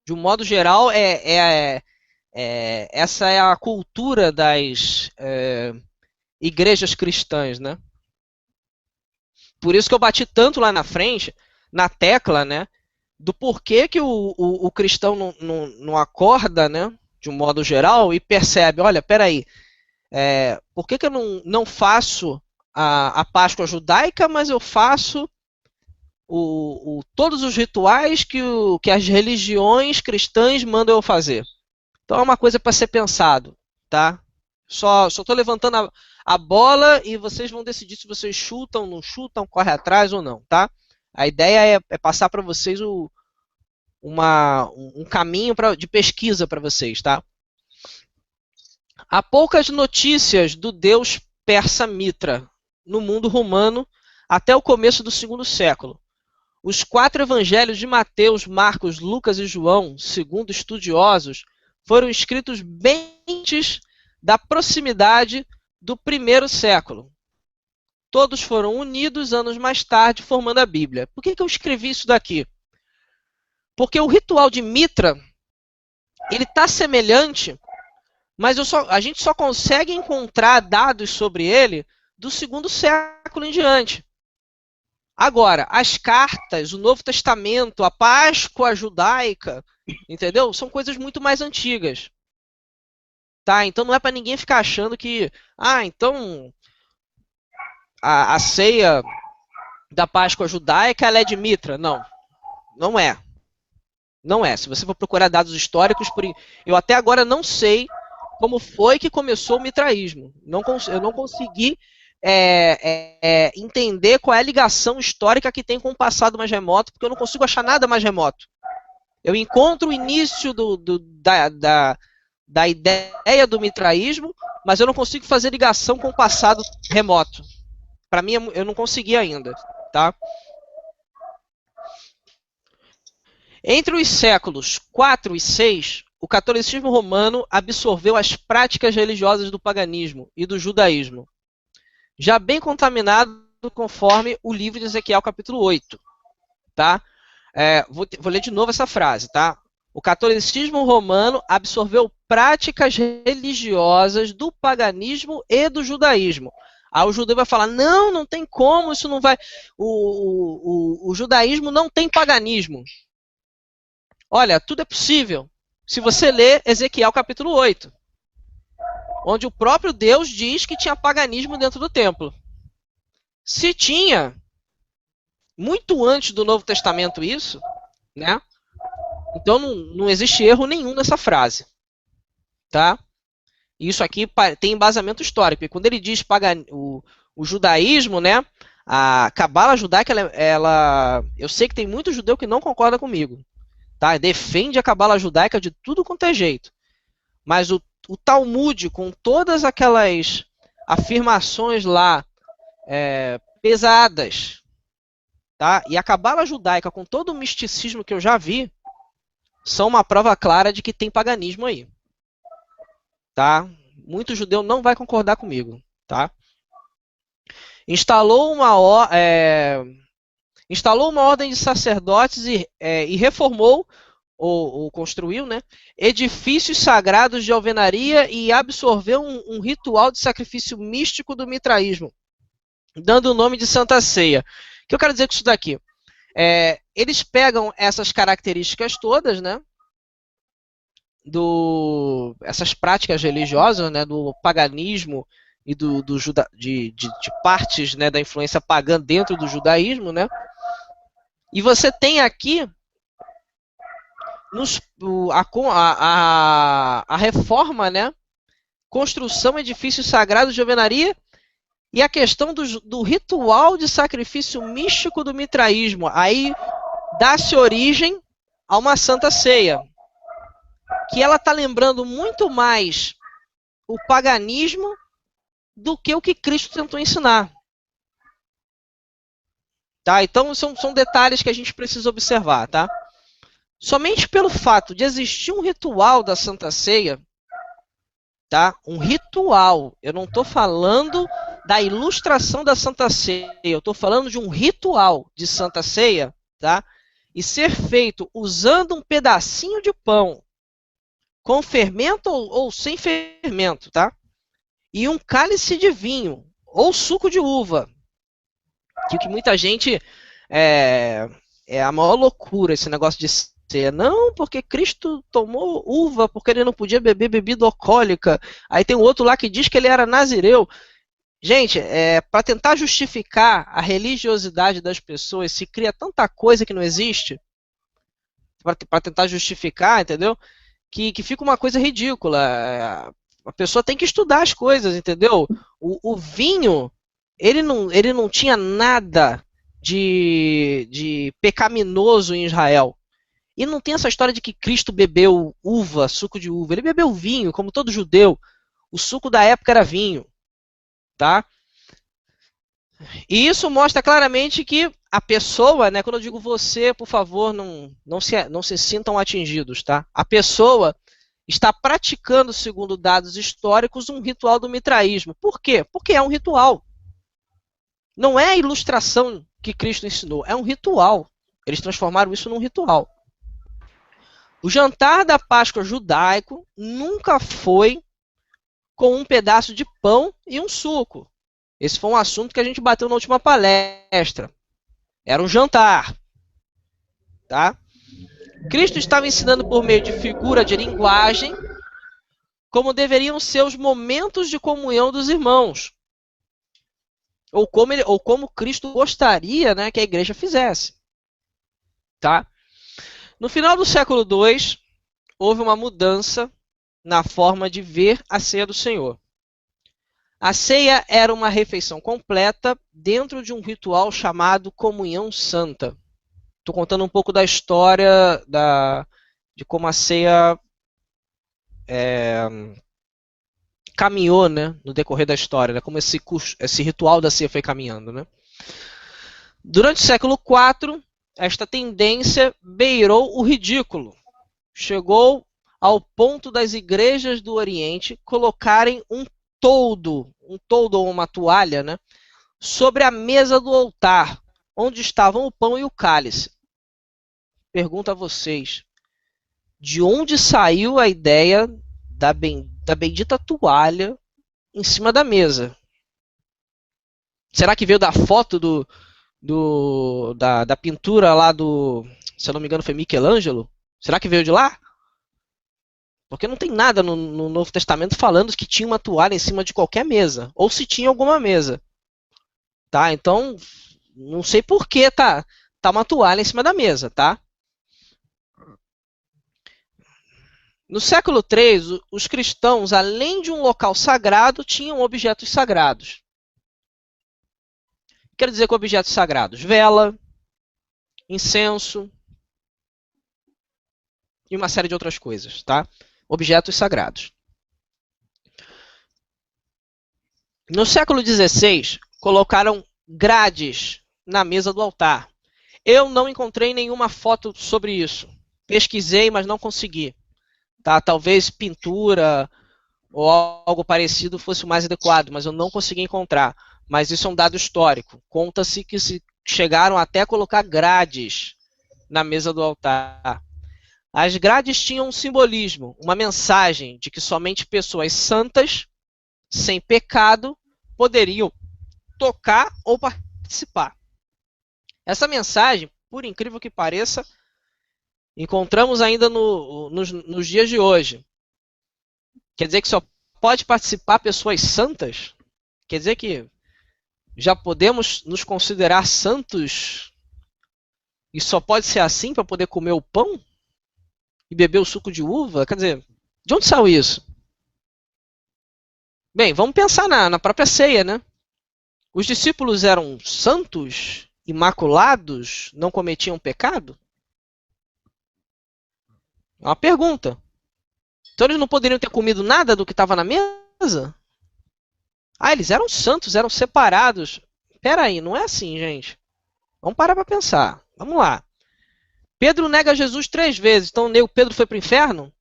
De um modo geral, essa é a cultura das igrejas cristãs, né? Por isso que eu bati tanto lá na frente, na tecla, né? Do porquê que o cristão não acorda, né? De um modo geral, e percebe, olha, peraí, por que eu não faço a Páscoa judaica, mas eu faço todos os rituais que as religiões cristãs mandam eu fazer? Então é uma coisa para ser pensado, tá? Só estou levantando a bola e vocês vão decidir se vocês chutam, não chutam, corre atrás ou não, tá? A ideia é passar para vocês um caminho de pesquisa para vocês, tá? Há poucas notícias do deus persa Mitra no mundo romano até o começo do segundo século. Os 4 evangelhos de Mateus, Marcos, Lucas e João, segundo estudiosos, foram escritos bem antes da proximidade do primeiro século. Todos foram unidos anos mais tarde, formando a Bíblia. Por que eu escrevi isso daqui? Porque o ritual de Mitra, ele está semelhante, mas a gente só consegue encontrar dados sobre ele do segundo século em diante. Agora, as cartas, o Novo Testamento, a Páscoa judaica, entendeu? São coisas muito mais antigas. Tá? Então não é para ninguém ficar achando que, então a ceia da Páscoa judaica ela é de Mitra. Não, não é. Não é. Se você for procurar dados históricos, eu até agora não sei como foi que começou o mitraísmo. Eu não consegui entender qual é a ligação histórica que tem com o passado mais remoto, porque eu não consigo achar nada mais remoto. Eu encontro o início da ideia do mitraísmo, mas eu não consigo fazer ligação com o passado remoto. Para mim, eu não consegui ainda, tá? Entre os séculos 4 e 6, o catolicismo romano absorveu as práticas religiosas do paganismo e do judaísmo, já bem contaminado conforme o livro de Ezequiel, capítulo 8. Tá? Vou ler de novo essa frase. Tá? O catolicismo romano absorveu práticas religiosas do paganismo e do judaísmo. Aí o judeu vai falar, não tem como, isso não vai... O judaísmo não tem paganismo. Olha, tudo é possível. Se você ler Ezequiel capítulo 8, onde o próprio Deus diz que tinha paganismo dentro do templo. Se tinha, muito antes do Novo Testamento isso, né? Então não existe erro nenhum nessa frase. Tá? Isso aqui tem embasamento histórico. E quando ele diz o judaísmo, né? A cabala judaica, eu sei que tem muito judeu que não concorda comigo. Tá? Defende a cabala judaica de tudo quanto é jeito. Mas o Talmud, com todas aquelas afirmações lá pesadas, tá? E a cabala judaica, com todo o misticismo que eu já vi, são uma prova clara de que tem paganismo aí. Tá? Muito judeu não vai concordar comigo. Tá? Instalou uma ordem de sacerdotes e reformou ou construiu, né, edifícios sagrados de alvenaria e absorveu um ritual de sacrifício místico do mitraísmo, dando o nome de Santa Ceia. O que eu quero dizer com isso daqui? Eles pegam essas características todas, né, essas práticas religiosas, né, do paganismo e de partes, né, da influência pagã dentro do judaísmo, né, e você tem aqui a reforma, né? Construção, edifícios sagrados de alvenaria e a questão do ritual de sacrifício místico do mitraísmo. Aí dá-se origem a uma Santa Ceia, que ela está lembrando muito mais o paganismo do que o que Cristo tentou ensinar. Tá? Então são detalhes que a gente precisa observar, tá? Somente pelo fato de existir um ritual da Santa Ceia, tá? Um ritual. Eu não estou falando da ilustração da Santa Ceia. Eu estou falando de um ritual de Santa Ceia, tá? e ser feito usando um pedacinho de pão, com fermento ou sem fermento, tá? E um cálice de vinho, ou suco de uva, que muita gente é a maior loucura esse negócio de ser. Não, porque Cristo tomou uva, porque ele não podia beber bebida alcoólica. Aí tem um outro lá que diz que ele era nazireu. Gente, para tentar justificar a religiosidade das pessoas, se cria tanta coisa que não existe, para tentar justificar, entendeu? Que fica uma coisa ridícula. A pessoa tem que estudar as coisas, entendeu? O vinho, ele não tinha nada de pecaminoso em Israel. E não tem essa história de que Cristo bebeu uva, suco de uva. Ele bebeu vinho, como todo judeu. O suco da época era vinho, tá? E isso mostra claramente que a pessoa, né, quando eu digo você, por favor, não se sintam atingidos, tá? A pessoa está praticando, segundo dados históricos, um ritual do mitraísmo. Por quê? Porque é um ritual. Não é a ilustração que Cristo ensinou, é um ritual. Eles transformaram isso num ritual. O jantar da Páscoa judaico nunca foi com um pedaço de pão e um suco. Esse foi um assunto que a gente bateu na última palestra. Era um jantar. Tá? Cristo estava ensinando por meio de figura de linguagem como deveriam ser os momentos de comunhão dos irmãos. Ou como Cristo gostaria, né, que a igreja fizesse. Tá? No final do século II, houve uma mudança na forma de ver a ceia do Senhor. A ceia era uma refeição completa dentro de um ritual chamado Comunhão Santa. Estou contando um pouco da história de como a ceia caminhou, né, no decorrer da história, né, como esse ritual da ceia foi caminhando. Né. Durante o século IV, esta tendência beirou o ridículo. Chegou ao ponto das igrejas do Oriente colocarem um toldo ou uma toalha, né, sobre a mesa do altar, onde estavam o pão e o cálice. Pergunto a vocês, de onde saiu a ideia da bendita toalha em cima da mesa? Será que veio da foto da pintura lá se eu não me engano foi Michelangelo? Será que veio de lá? Porque não tem nada no Novo Testamento falando que tinha uma toalha em cima de qualquer mesa, ou se tinha alguma mesa. Tá? Então, não sei por que tá uma toalha em cima da mesa, tá? No século III, os cristãos, além de um local sagrado, tinham objetos sagrados. Quero dizer com objetos sagrados: vela, incenso e uma série de outras coisas, tá? Objetos sagrados. No século XVI, colocaram grades na mesa do altar. Eu não encontrei nenhuma foto sobre isso. Pesquisei, mas não consegui. Tá? Talvez pintura ou algo parecido fosse o mais adequado, mas eu não consegui encontrar. Mas isso é um dado histórico. Conta-se que se chegaram até a colocar grades na mesa do altar. As grades tinham um simbolismo, uma mensagem de que somente pessoas santas, sem pecado, poderiam tocar ou participar. Essa mensagem, por incrível que pareça, encontramos ainda nos dias de hoje. Quer dizer que só pode participar pessoas santas? Quer dizer que já podemos nos considerar santos e só pode ser assim para poder comer o pão e beber o suco de uva? Quer dizer, de onde saiu isso? Bem, vamos pensar na própria ceia, né? Os discípulos eram santos, imaculados, não cometiam pecado? É uma pergunta. Então eles não poderiam ter comido nada do que estava na mesa? Ah, eles eram santos, eram separados. Espera aí, não é assim, gente. Vamos parar para pensar. Vamos lá. Pedro nega Jesus 3 vezes. Então o Pedro foi para o inferno?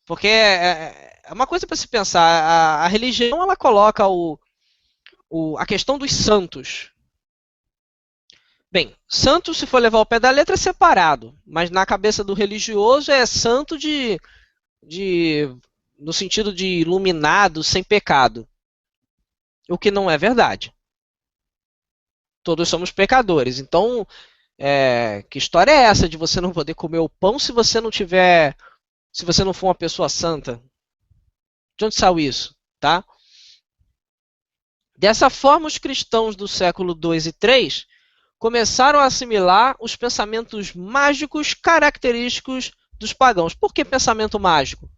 Porque é uma coisa para se pensar. A religião ela coloca a questão dos santos. Bem, santo, se for levar ao pé da letra, é separado, mas na cabeça do religioso é santo de no sentido de iluminado, sem pecado, o que não é verdade. Todos somos pecadores. Então, que história é essa de você não poder comer o pão se você não tiver, se você não for uma pessoa santa? De onde saiu isso, tá? Dessa forma, os cristãos do século II e III começaram a assimilar os pensamentos mágicos característicos dos pagãos. Por que pensamento mágico?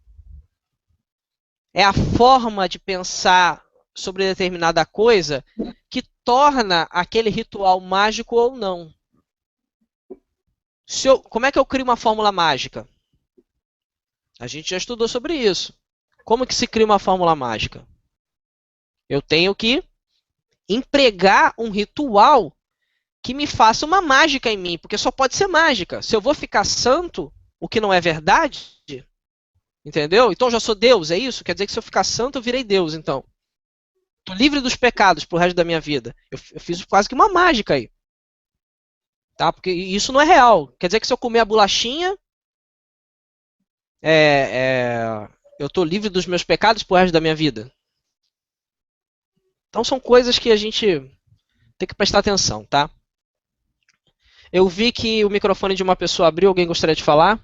É a forma de pensar sobre determinada coisa que torna aquele ritual mágico ou não. Como é que eu crio uma fórmula mágica? A gente já estudou sobre isso. Como que se cria uma fórmula mágica? Eu tenho que empregar um ritual que me faça uma mágica em mim, porque só pode ser mágica. Se eu vou ficar santo, o que não é verdade, entendeu? Então eu já sou Deus, é isso? Quer dizer que se eu ficar santo, eu virei Deus, então. Estou livre dos pecados pro resto da minha vida. Eu fiz quase que uma mágica aí. Tá? Porque isso não é real. Quer dizer que se eu comer a bolachinha, eu estou livre dos meus pecados pro resto da minha vida. Então são coisas que a gente tem que prestar atenção, tá? Eu vi que o microfone de uma pessoa abriu. Alguém gostaria de falar?